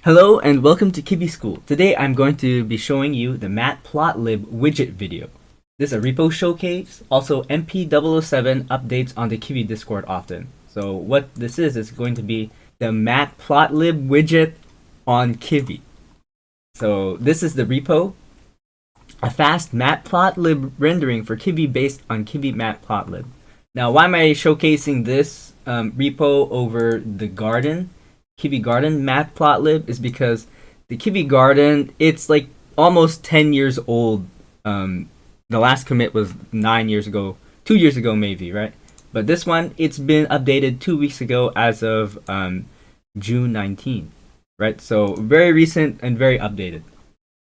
Hello and welcome to Kivy School. Today I'm going to be showing you the Matplotlib widget video. This is a repo showcase. Also, MP007 updates on the Kivy Discord often. So what this is going to be the Matplotlib widget on Kivy. So this is the repo, a fast Matplotlib rendering for Kivy based on Kivy Matplotlib. Now, why am I showcasing this repo over the Garden? Kivy Garden Matplotlib is because the Kivy Garden, it's like almost 10 years old. The last commit was 9 years ago, 2 years ago maybe, right? But this one, it's been updated 2 weeks ago as of June 19, right? So very recent and very updated.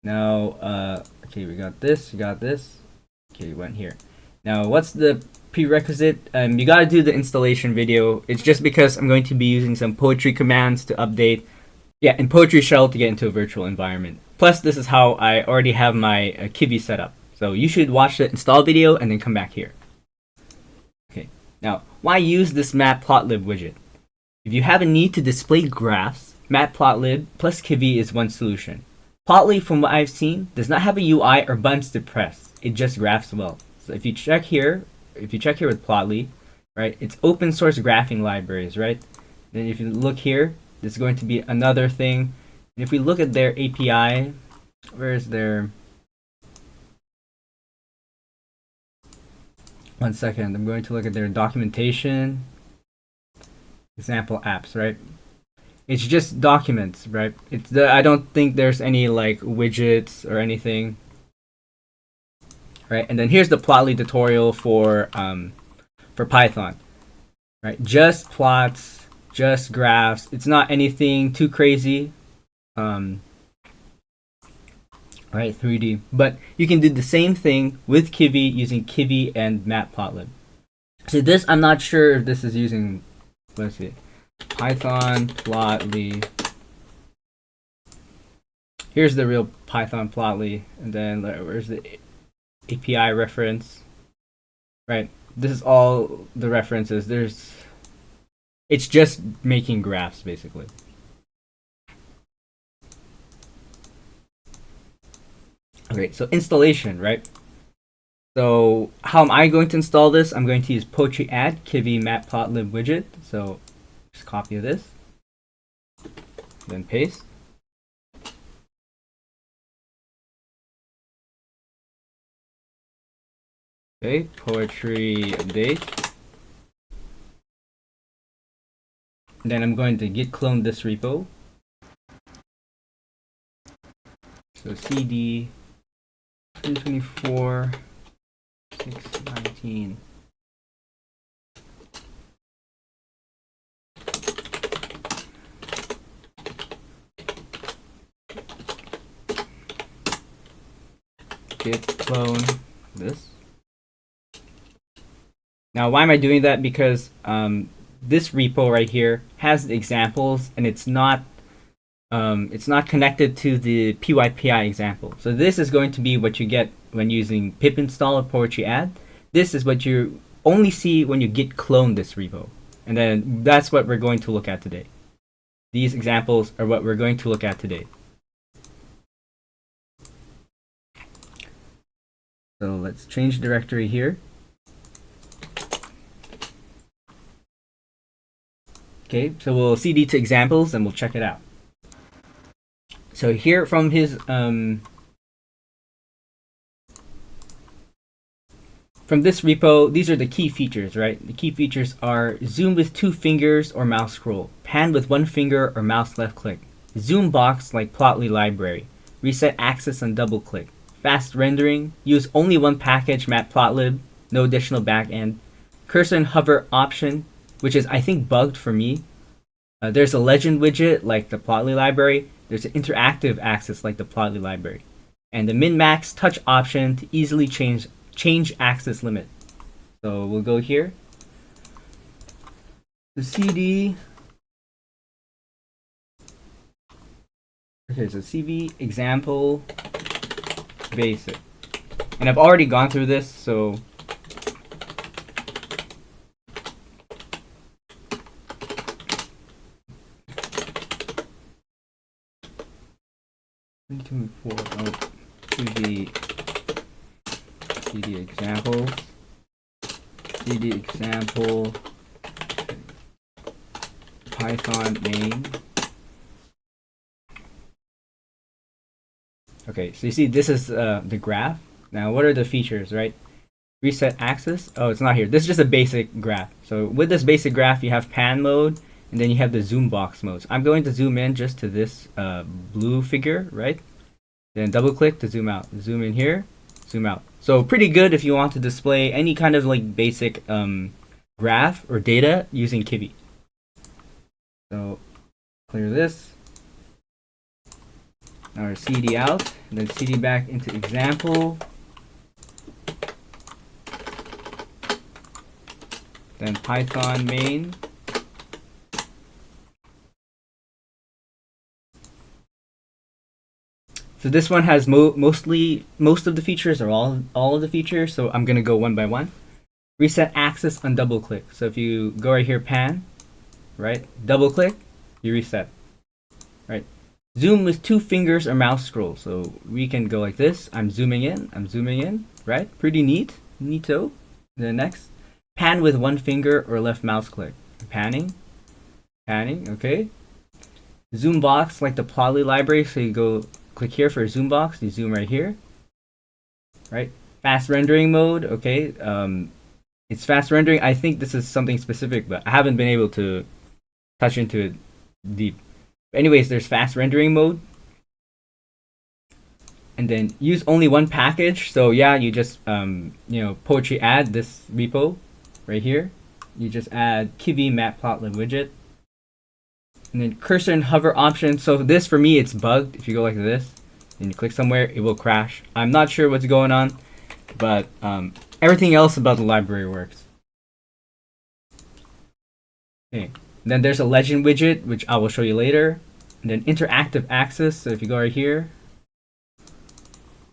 Now, okay, we got this. Okay, we went here. Now, what's the prerequisite? You gotta do the installation video. It's just because I'm going to be using some poetry commands to update. Yeah, and poetry shell to get into a virtual environment. Plus, this is how I already have my Kivy set up. So you should watch the install video and then come back here. Okay, now, why use this Matplotlib widget? If you have a need to display graphs, Matplotlib plus Kivy is one solution. Plotly, from what I've seen, does not have a UI or buttons to press. It just graphs well. So if you check here with Plotly, right, it's open source graphing libraries, right? Then if you look here, there's going to be another thing. And if we look at their API, where is their... One second, I'm going to look at their documentation. Example apps, right? It's just documents, right? I don't think there's any like widgets or anything, right? And then here's the Plotly tutorial for Python, right? Just plots, just graphs. It's not anything too crazy, right? 3D, but you can do the same thing with Kivy using Kivy and Matplotlib. So this, I'm not sure if this is using. Let's see. Python Plotly. Here's the real Python Plotly, and then where's the API reference? Right. This is all the references. It's just making graphs basically. Okay, so installation, right? So how am I going to install this? I'm going to use poetry add Kivy Matplotlib widget. So just copy this, then paste. Okay, poetry update. Then I'm going to git clone this repo. So cd 224 619. Git clone this. Now, why am I doing that? Because this repo right here has the examples, and it's not connected to the PyPI example. So this is going to be what you get when using pip install or poetry add. This is what you only see when you git clone this repo, and then that's what we're going to look at today. These examples are what we're going to look at today. So let's change directory here. Okay, so we'll cd to examples and we'll check it out. So here from his from this repo, these are the key features, right? The key features are zoom with 2 fingers or mouse scroll, pan with 1 finger or mouse left click, zoom box like Plotly library, reset axis and double click, fast rendering, use only one package Matplotlib, no additional backend, cursor and hover option, which is I think bugged for me. There's a legend widget like the Plotly library. There's an interactive axis like the Plotly library, and the min-max touch option to easily change axis limit. So we'll go here. The CD. Okay, so CV example basic, and I've already gone through this, so 2024. Oh, CD example. CD example. Python main. Okay, so you see this is the graph. Now what are the features, right? Reset axis. Oh, it's not here. This is just a basic graph. So with this basic graph, you have pan mode, and then you have the zoom box modes. I'm going to zoom in just to this blue figure, right? Then double click to zoom out. Zoom in here, zoom out. So pretty good if you want to display any kind of like basic graph or data using Kivy. So clear this. Now our CD out, and then CD back into example. Then Python main. So this one has most of the features, or all of the features. So I'm gonna go one by one. Reset axis on double click. So if you go right here, pan, right, double click, you reset, right. Zoom with 2 fingers or mouse scroll. So we can go like this. I'm zooming in, right? Pretty neat, neato. Then next, pan with 1 finger or left mouse click. Panning, okay. Zoom box like the Plotly library. So you go click here for zoom box. You zoom right here, right? Fast rendering mode, okay. It's fast rendering. I think this is something specific, but I haven't been able to touch into it deep. Anyways, there's fast rendering mode. And then use only one package. So yeah, you just poetry add this repo right here. You just add Kivy Matplotlib widget. And then cursor and hover option. So this for me it's bugged. If you go like this and you click somewhere, it will crash. I'm not sure what's going on, but everything else about the library works. Okay. Then there's a legend widget, which I will show you later. And then interactive axis. So if you go right here,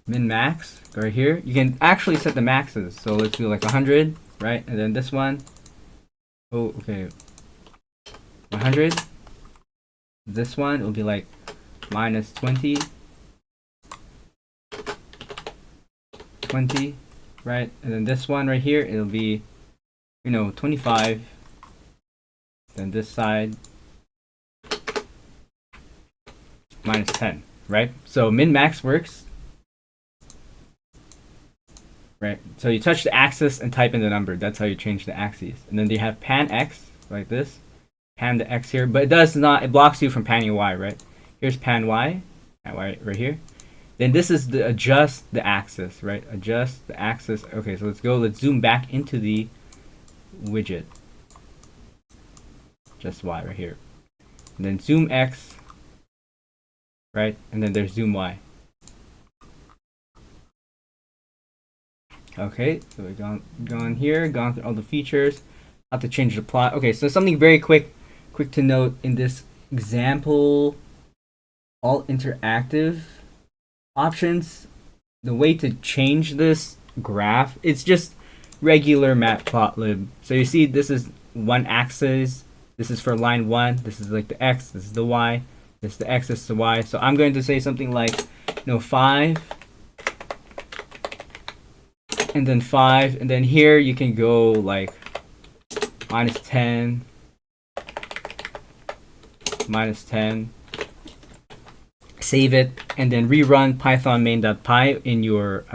min max, go right here. You can actually set the maxes. So let's do like 100, right? And then this one, oh, okay, 100. This one will be like minus 20, 20, right? And then this one right here, it'll be, 25. Then this side, minus 10, right? So min max works, right? So you touch the axis and type in the number. That's how you change the axes. And then they have pan X like this, pan the X here, but it does not. It blocks you from panning Y, right? Here's pan Y, pan Y right here. Then this is the adjust the axis, right? Adjust the axis. Okay, so let's go. Let's zoom back into the widget. Just Y right here. And then zoom X, right? And then there's zoom Y. Okay, so we've gone here, gone through all the features. How to change the plot. Okay, so something very quick to note in this example, all interactive options. The way to change this graph, it's just regular Matplotlib. So you see, this is one axis. This is for line 1. This is like the X. This is the Y. This is the X. This is the Y. So I'm going to say something like, 5. And then 5. And then here you can go like minus 10. Minus 10. Save it. And then rerun python main.py in your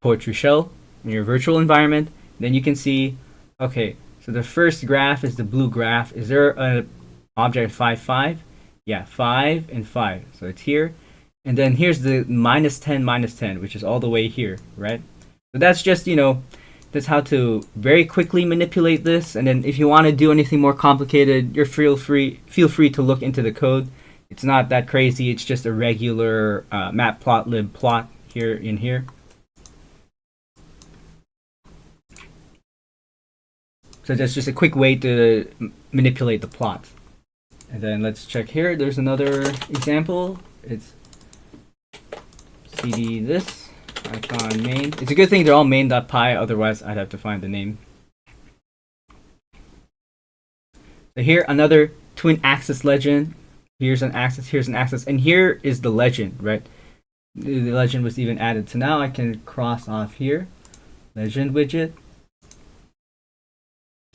poetry shell, in your virtual environment. Then you can see, okay, so the first graph is the blue graph. Is there an object 5, 5? Yeah, 5 and 5. So it's here. And then here's the minus 10, which is all the way here, right? So that's just, that's how to very quickly manipulate this. And then if you want to do anything more complicated, feel free to look into the code. It's not that crazy. It's just a regular Matplotlib plot here in here. So that's just a quick way to manipulate the plot. And then let's check here. There's another example. It's cd this, Python main. It's a good thing they're all main.py, otherwise I'd have to find the name. So here, another twin axis legend. Here's an axis, and here is the legend, right? The legend was even added. So now I can cross off here, legend widget,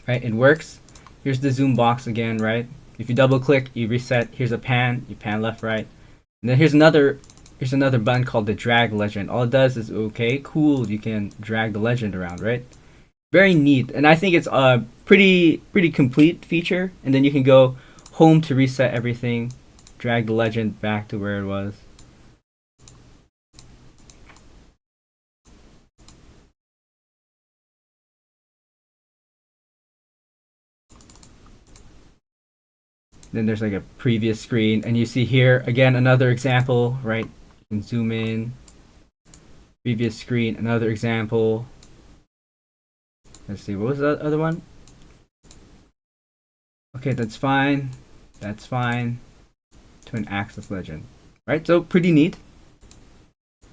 right? It works. Here's the zoom box again, right? If you double click, you reset. Here's a pan, you pan left, right. And then here's another button called the drag legend. All it does is, okay, cool, you can drag the legend around, right? Very neat, and I think it's a pretty complete feature. And then you can go home to reset everything, drag the legend back to where it was. Then there's like a previous screen, and you see here again another example, right? You can zoom in, previous screen, another example. Let's see, what was the other one? Okay, that's fine. That's fine. Twin axis legend, right? So pretty neat.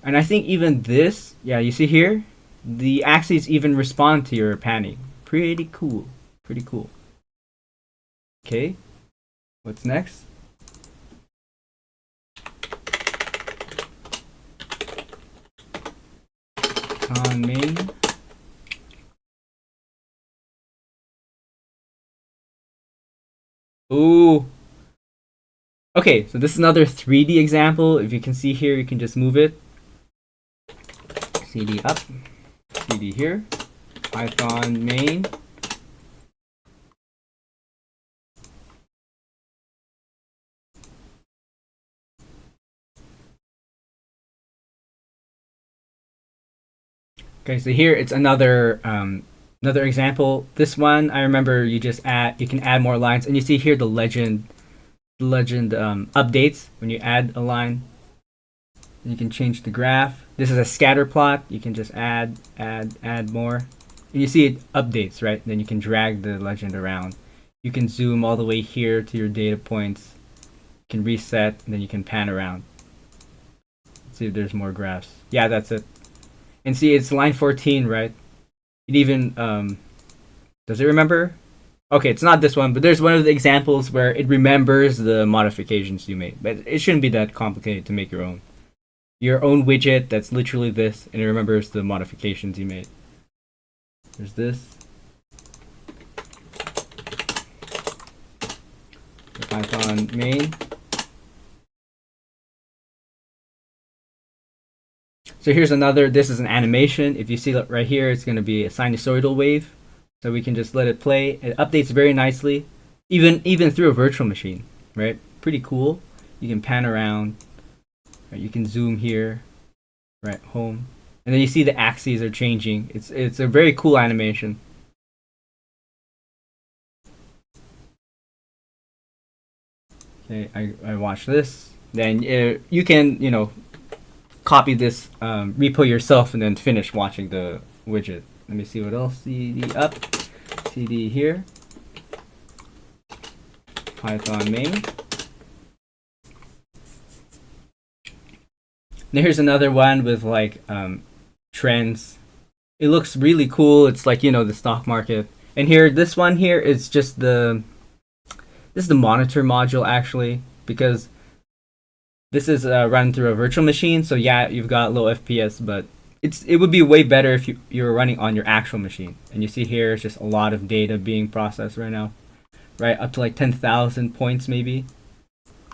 And I think even this, yeah, you see here, the axes even respond to your panning. Pretty cool. Pretty cool. Okay, what's next? On main. Ooh. Okay, so this is another 3D example. If you can see here, you can just move it. CD up, CD here, Python main. Okay, so here it's another example. This one, I remember you can add more lines, and you see here the legend updates when you add a line. And you can change the graph. This is a scatter plot. You can just add more. And you see it updates, right? And then you can drag the legend around. You can zoom all the way here to your data points. You can reset, and then you can pan around. Let's see if there's more graphs. Yeah, that's it. And see, it's line 14, right? It even, does it remember? Okay, it's not this one, but there's one of the examples where it remembers the modifications you made. But it shouldn't be that complicated to make your own widget that's literally this, and it remembers the modifications you made. There's this. The Python main. So here's another, this is an animation. If you see that right here, it's going to be a sinusoidal wave. So we can just let it play. It updates very nicely, even through a virtual machine, right? Pretty cool. You can pan around. Right? You can zoom here, right? Home, and then you see the axes are changing. It's a very cool animation. Okay, I watch this. Then you can copy this repo yourself and then finish watching the widget. Let me see what else. CD up, CD here, Python main. Now here's another one with like trends. It looks really cool. It's like the stock market. And here, this one here is just this is the monitor module actually, because this is run through a virtual machine. So yeah, you've got low FPS, but it would be way better if you're running on your actual machine. And you see here, it's just a lot of data being processed right now, right? Up to like 10,000 points maybe.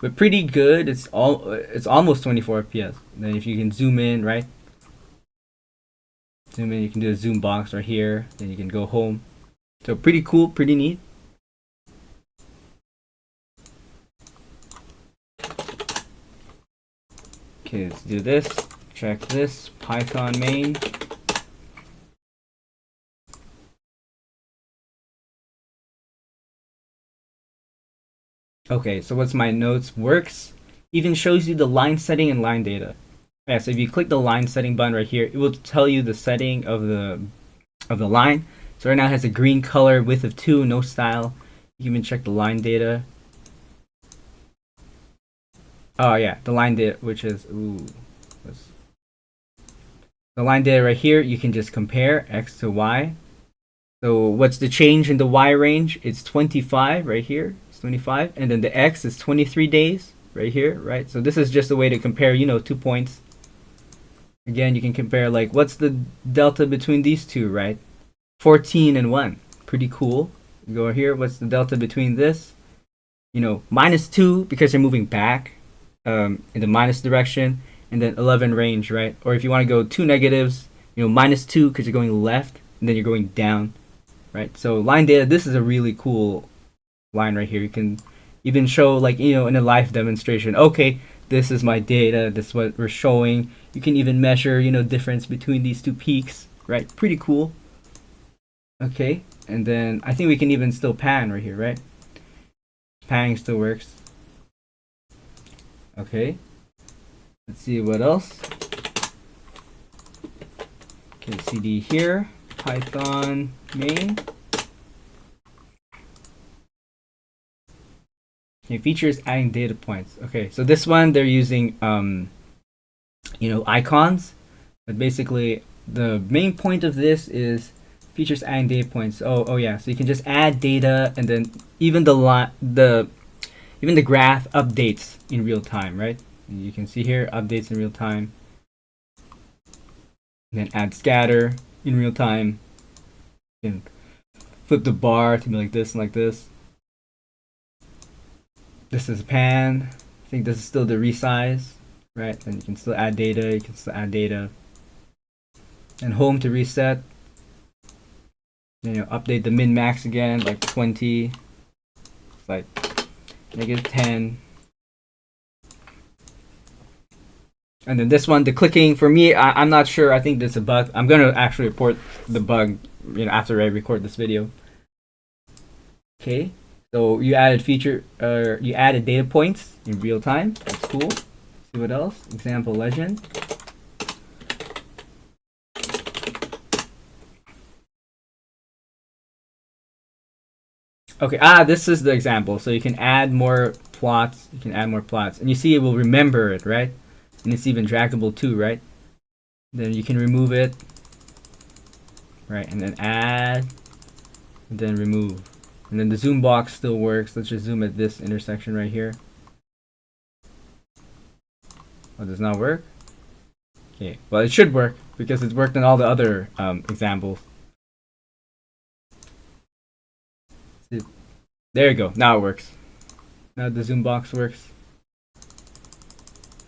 But pretty good. It's almost 24 FPS. Then if you can zoom in, right? Zoom in, you can do a zoom box right here. Then you can go home. So pretty cool, pretty neat. Okay, let's do this. Check this. Python main. Okay, so what's my notes works. Even shows you the line setting and line data. Yeah, so if you click the line setting button right here, it will tell you the setting of the line. So right now it has a green color, width of 2, no style. You can even check the line data. Oh yeah, the line data, which is the line data right here. You can just compare X to Y. So what's the change in the Y range? It's 25 right here. It's 25, and then the X is 23 days right here, right? So this is just a way to compare, 2 points. Again, you can compare like what's the delta between these two, right? 14 and 1. Pretty cool. Go here, what's the delta between this? -2 because you're moving back in the minus direction, and then 11 range, right? Or if you want to go two negatives, -2 because you're going left, and then you're going down, right? So line data, this is a really cool line right here. You can even show like, in a live demonstration, okay, this is my data, this is what we're showing. You can even measure, difference between these two peaks, right? Pretty cool. Okay, and then I think we can even still pan right here, right? Panning still works. Okay, let's see what else. Okay, cd here, Python main. Okay, features adding data points. Okay, so this one they're using icons, but basically the main point of this is features adding data points. Oh yeah, so you can just add data, and then even the graph updates in real time, right? And you can see here updates in real time. And then add scatter in real time. You can flip the bar to be like this and like this. This is pan. I think this is still the resize, right? And you can still add data. You can still add data. And home to reset. Update the min max again, like 20. It's like -10. And then this one, the clicking, for me, I'm not sure. I think there's a bug. I'm going to actually report the bug, after I record this video. Okay, so you added you added data points in real time. That's cool. See what else? Example legend. Okay, this is the example. So you can add more plots. And you see it will remember it, right? And it's even draggable too, right? Then you can remove it, right? And then add, and then remove. And then the zoom box still works. Let's just zoom at this intersection right here. Oh, it does not work? Okay, well, it should work because it's worked in all the other examples. There you go. Now it works. Now the zoom box works.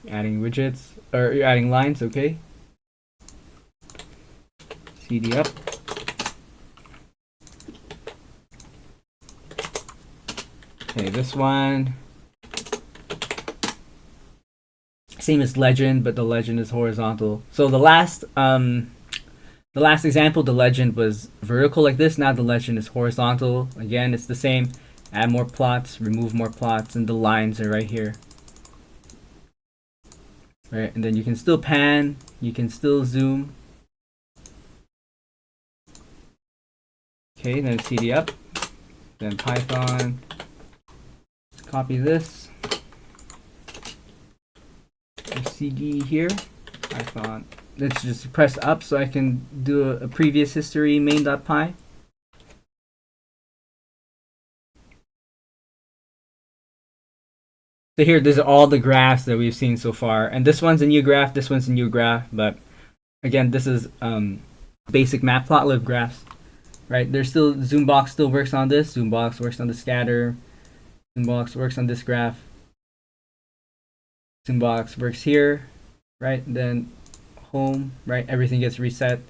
Adding widgets, or you're adding lines, okay. CD up. Okay, this one. Same as legend, but the legend is horizontal. So the last example, the legend was vertical like this. Now the legend is horizontal. Again, it's the same. Add more plots, remove more plots, and the lines are right here. Right, and then you can still pan, you can still zoom. Okay, then cd up, then Python, copy this, cd here, Python. Let's just press up so I can do a previous history main.py. So here, these are all the graphs that we've seen so far. And this one's a new graph, this one's a new graph. But again, this is basic Matplotlib graphs, right? There's still, Zoombox still works on this. Zoombox works on the scatter. Zoombox works on this graph. Zoombox works here, right? And then home, right? Everything gets reset.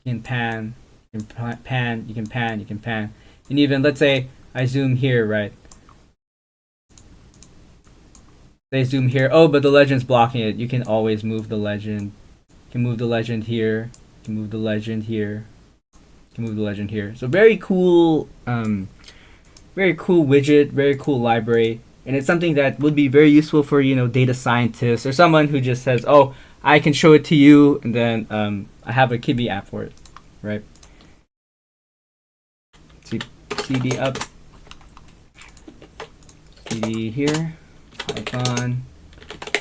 You can pan, you can pan, you can pan, you can pan. And even, let's say I zoom here, right? They zoom here. Oh, but the legend's blocking it. You can always move the legend. You can move the legend here. You can move the legend here. You can move the legend here. So very cool widget, very cool library. And it's something that would be very useful for, data scientists or someone who just says, oh, I can show it to you, and then I have a Kivy app for it, right? CD up, CD here, Python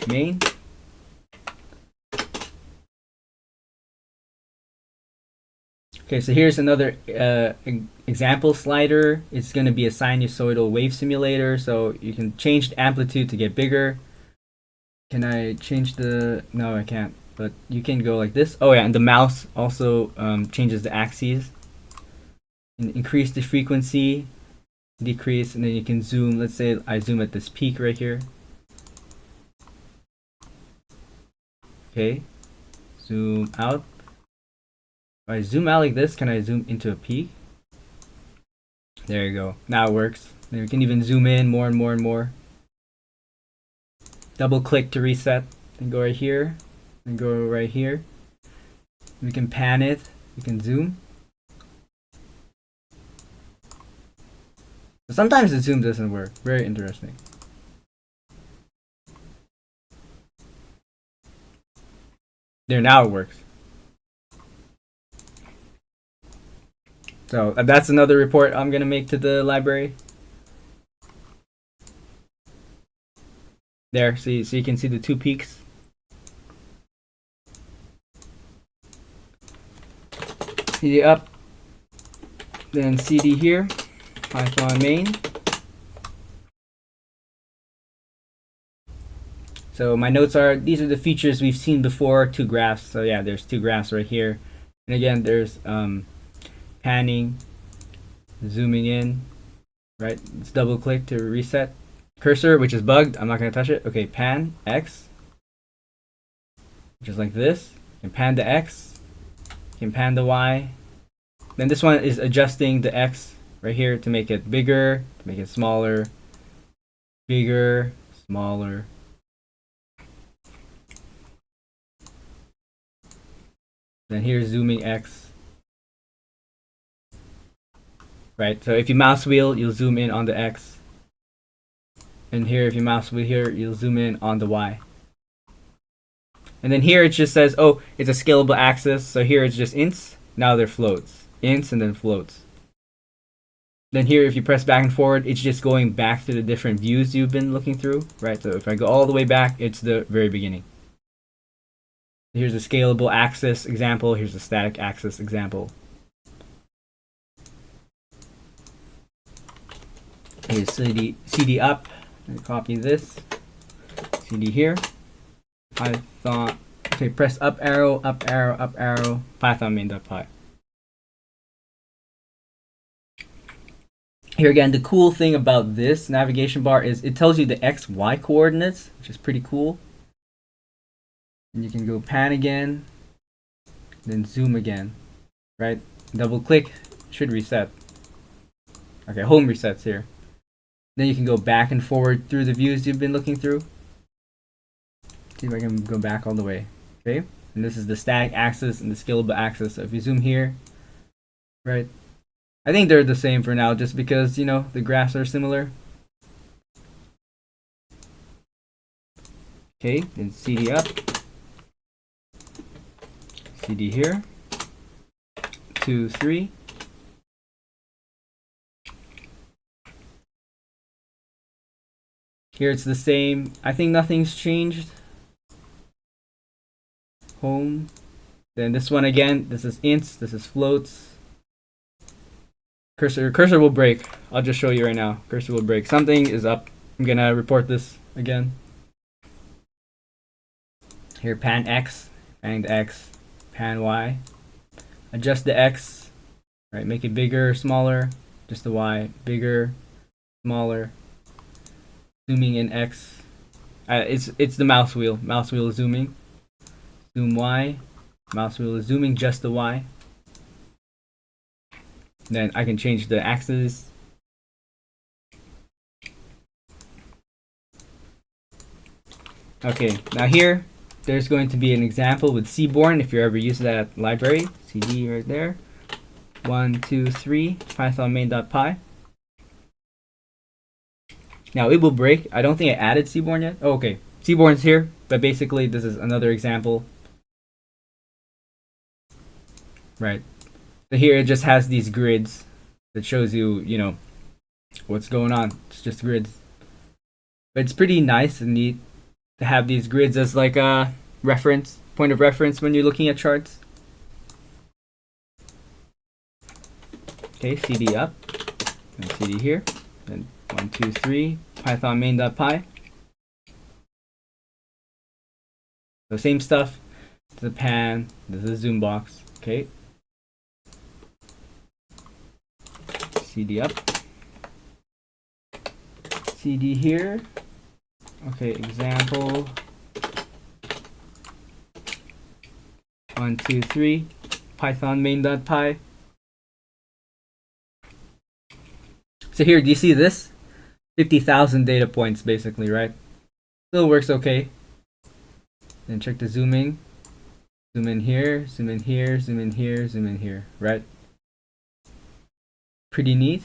main. Okay, so here's another example slider. It's going to be a sinusoidal wave simulator, so you can change the amplitude to get bigger. Can I change the? No, I can't. But you can go like this. Oh yeah, and the mouse also changes the axes. And increase the frequency, decrease, and then you can zoom. Let's say I zoom at this peak right here. Okay, zoom out. If I zoom out like this, can I zoom into a peak? There you go. Now it works. Then we can even zoom in more and more and more. Double click to reset. And go right here. And go right here. We can pan it. We can zoom. But sometimes the zoom doesn't work. Very interesting. There, now it works. So that's another report I'm gonna make to the library. There, so you can see the two peaks. CD up, then CD here, Python main. So my notes are, these are the features we've seen before, two graphs. So yeah, there's two graphs right here. And again, there's panning, zooming in, right? Let's double click to reset. Cursor, which is bugged, I'm not gonna touch it. Okay, pan, X, just like this. You can pan the X, you can pan the Y. Then this one is adjusting the X right here to make it bigger, to make it smaller, bigger, smaller. Then here's zooming X. Right, so if you mouse wheel, you'll zoom in on the X. And here, if you mouse wheel here, you'll zoom in on the Y. And then here it just says, oh, it's a scalable axis. So here it's just ints. Now they're floats. Ints and then floats. Then here, if you press back and forward, it's just going back to the different views you've been looking through, right? So if I go all the way back, it's the very beginning. Here's a scalable axis example. Here's a static axis example. Here's CD up. Copy this. CD here. Python. Okay, press up arrow, up arrow, up arrow. Python main.py. Here again, the cool thing about this navigation bar is it tells you the X, Y coordinates, which is pretty cool. And you can go pan again, then zoom again, right? Double click, should reset. Okay, home resets here. Then you can go back and forward through the views you've been looking through. See if I can go back all the way. Okay, and this is the static axis and the scalable axis. So if you zoom here, right? I think they're the same for now, just because, you know, the graphs are similar. Okay, then CD up. CD here. 2, 3. Here it's the same. I think nothing's changed. Home. Then this one again. This is ints. This is floats. Cursor will break. I'll just show you right now. Cursor will break. Something is up. I'm gonna report this again. Here, pan X, pan X, pan Y. Adjust the X, right? Make it bigger, smaller. Just the Y, bigger, smaller. Zooming in X. It's the mouse wheel. Mouse wheel is zooming. Zoom Y. Mouse wheel is zooming just the Y. Then I can change the axis. Okay, now here, there's going to be an example with Seaborn if you're ever using that library. CD right there. 1, 2, 3, Python main.py. Now it will break. I don't think I added Seaborn yet. Oh, okay, Seaborn's here, but basically this is another example. Right. So here it just has these grids that shows you, you know, what's going on. It's just grids. But it's pretty nice and neat to have these grids as like a reference, point of reference when you're looking at charts. Okay, CD up, and CD here, then 1, 2, 3, Python main.py. The same stuff. The pan, the zoom box. Okay. CD up. CD here. Okay, example 1, 2, 3. Python main.py. So here, do you see this? 50,000 data points basically, right? Still works okay. Then check the zooming. Zoom in here, zoom in here, zoom in here, zoom in here, right? Pretty neat.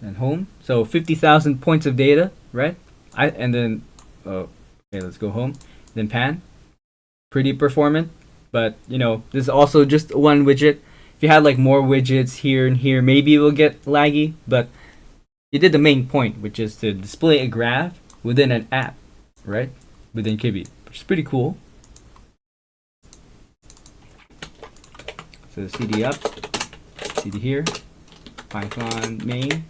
And home. So 50,000 points of data, right? And then, oh, okay, let's go home. Then pan. Pretty performant, but you know, this is also just one widget. If you had like more widgets here and here, maybe it will get laggy, but you did the main point, which is to display a graph within an app, right? Within Kivy, which is pretty cool. So CD up, CD here, Python main.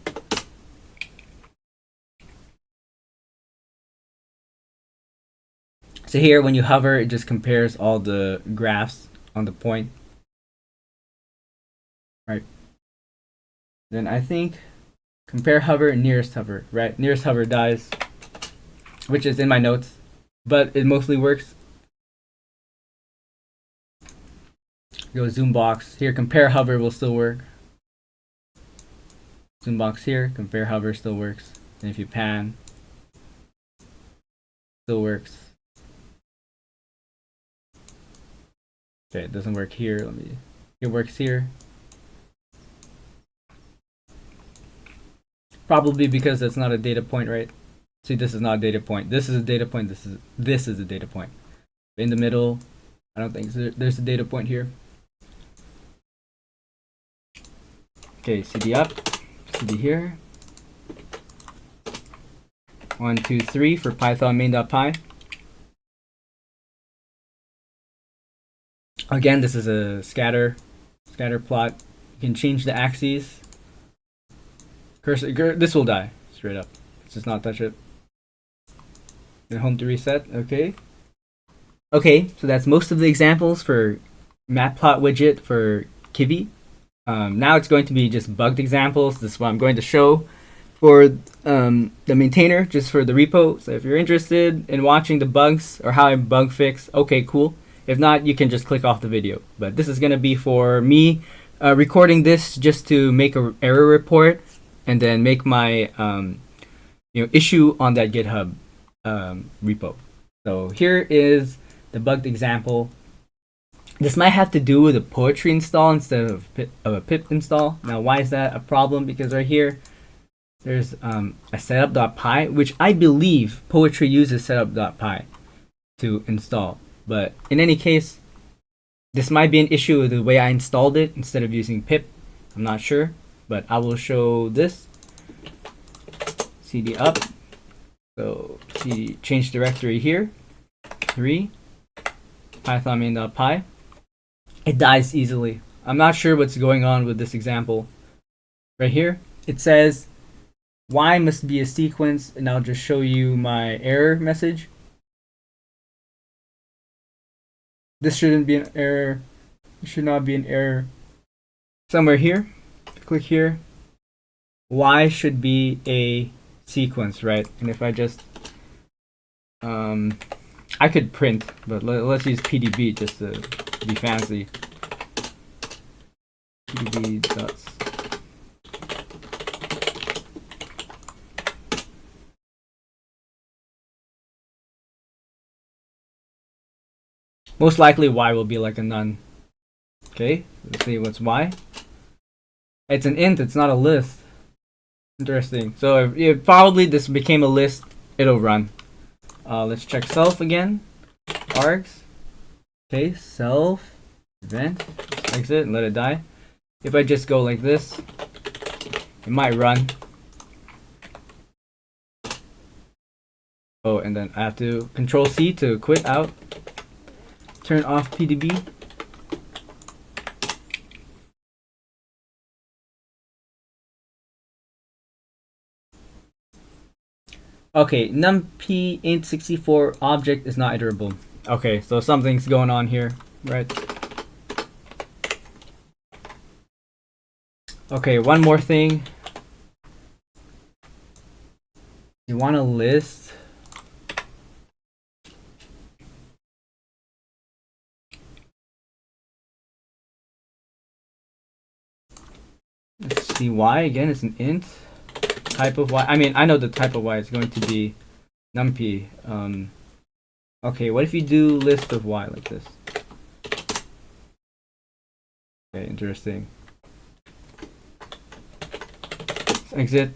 So here, when you hover, it just compares all the graphs on the point. Right. Then I think compare hover, nearest hover, right? Nearest hover dies, which is in my notes, but it mostly works. Go zoom box. Here, compare hover will still work. Zoom box here, compare hover still works. And if you pan, still works. Okay, it doesn't work here. It works here. Probably because that's not a data point, right? See, this is not a data point. This is a data point. This is a data point. In the middle, I don't think there's a data point here. Okay, CD up, CD here. 1, 2, 3 for Python main.py. Again, this is a scatter plot. You can change the axes. Cursor, this will die straight up. Let's just not touch it. Then home to reset. Okay. Okay, so that's most of the examples for Matplot widget for Kivy. Now it's going to be just bugged examples. This is what I'm going to show for the maintainer, just for the repo. So if you're interested in watching the bugs or how I bug fix, okay, cool. If not, you can just click off the video. But this is going to be for me recording this just to make an error report and then make my issue on that GitHub repo. So here is the bugged example. This might have to do with a poetry install instead of a pip install. Now, why is that a problem? Because right here, there's a setup.py, which I believe poetry uses setup.py to install. But in any case, this might be an issue with the way I installed it instead of using pip. I'm not sure, but I will show this. CD up. So CD change directory here. 3 Python main.py. It dies easily. I'm not sure what's going on with this example. Right here, it says y must be a sequence, and I'll just show you my error message. This shouldn't be an error. It should not be an error. Somewhere here, click here. Y should be a sequence, right? And if I just, I could print, but let's use PDB just to be fancy. PDB dots. Most likely y will be like a none. Okay, let's see what's y. It's an int, it's not a list. Interesting. So if probably this became a list, it'll run. Let's check self again. Args. Okay, self event. Exit and let it die. If I just go like this, it might run. Oh, and then I have to Control C to quit out. Turn off PDB. Okay, numpy int64 object is not iterable. Okay, so something's going on here, right? Okay, one more thing. You want to list let's see y again, it's an int type of y. I mean, I know the type of y is going to be numpy. Okay, what if you do list of y like this? Okay, interesting. Let's exit.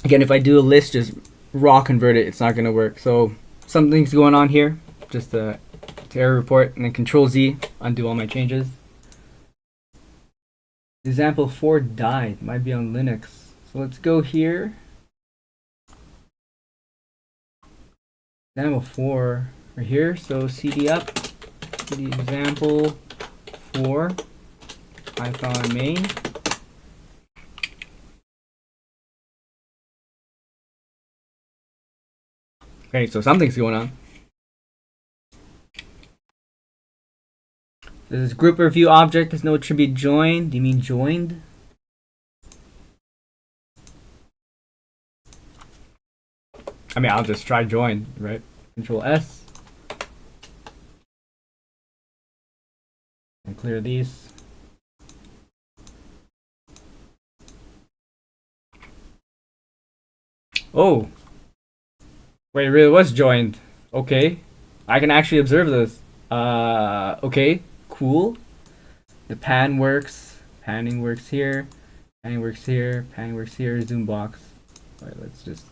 Again, if I do a list, just raw convert it, it's not gonna work. So something's going on here. Just to error report and then Control Z, undo all my changes. Example 4 died, might be on Linux. So let's go here. Example 4 right here. So cd up, cd example 4, Python main. Okay, so something's going on. This is group review object. There's no attribute join. Do you mean joined? I mean, I'll just try join, right? Control S. And clear these. Oh. Wait, it really was joined. Okay. I can actually observe this. Okay. Cool. The pan works. Panning works here. Panning works here. Panning works here. Zoom box. Alright, let's just.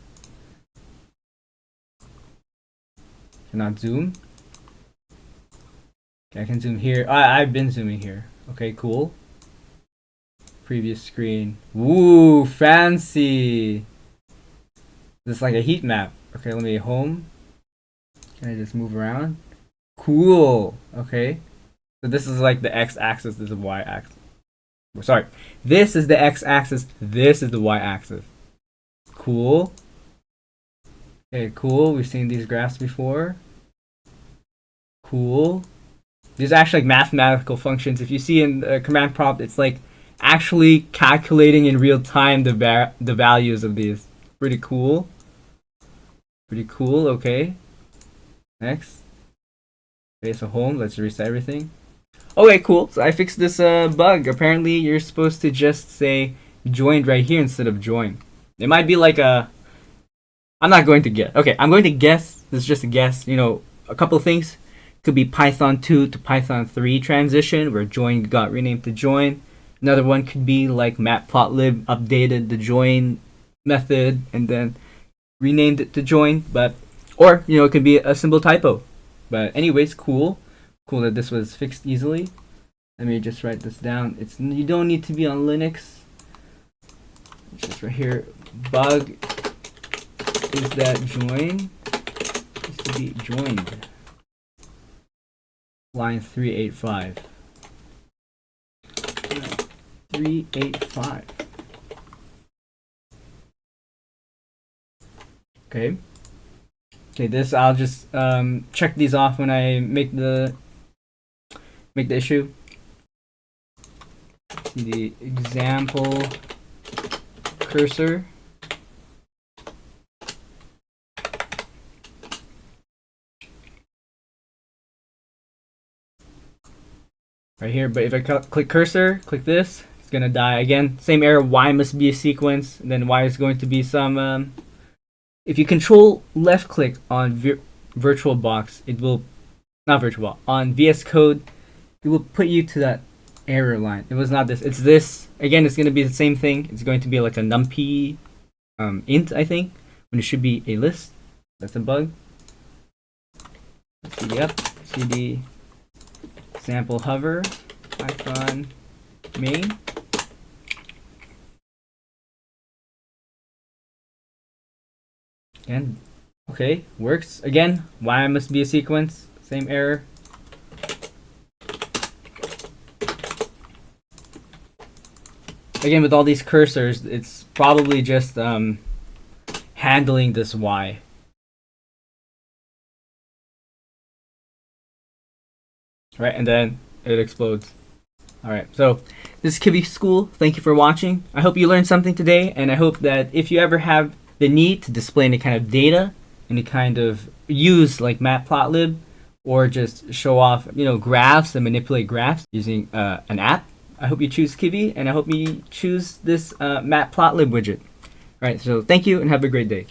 Cannot zoom. Okay, I can zoom here. I've been zooming here. Okay, cool. Previous screen. Woo, fancy. This is like a heat map. Okay, let me home. Can I just move around? Cool. Okay. So this is like the x-axis, this is the y-axis. Sorry. This is the x-axis, this is the y-axis. Cool. Okay, cool. We've seen these graphs before. Cool. These are actually like mathematical functions. If you see in the command prompt, it's like actually calculating in real time the values of these. Pretty cool. Pretty cool. Okay. Next. Okay, so home. Let's reset everything. Okay, cool. So I fixed this bug. Apparently, you're supposed to just say joined right here instead of join. It might be like a. I'm not going to guess. Okay, I'm going to guess. This is just a guess. You know, a couple of things. Could be Python 2 to Python 3 transition, where join got renamed to join. Another one could be like Matplotlib updated the join method and then renamed it to join. But or you know, it could be a simple typo. But anyways, cool that this was fixed easily. Let me just write this down. It's you don't need to be on Linux. It's just right here. Bug is that join needs to be joined. Line 385. 385. Okay. Okay, this I'll just check these off when I make the issue. The example cursor. Right here, but if I click cursor, click this, it's gonna die again. Same error. Y must be a sequence, and then Y is going to be some. If you control left click on VirtualBox, it will not VirtualBox on VS Code. It will put you to that error line. It was not this. It's this. Again, it's gonna be the same thing. It's going to be like a numpy int, I think, when it should be a list. That's a bug. CD up, CD. Example hover, Python main. And okay, works. Again, Y must be a sequence. Same error. again, with all these cursors, it's probably just handling this Y. Right, and then it explodes. All right, so this is Kivy School. Thank you for watching. I hope you learned something today, and I hope that if you ever have the need to display any kind of data, any kind of use like Matplotlib, or just show off, graphs and manipulate graphs using an app, I hope you choose Kivy, and I hope you choose this Matplotlib widget. All right, so thank you and have a great day.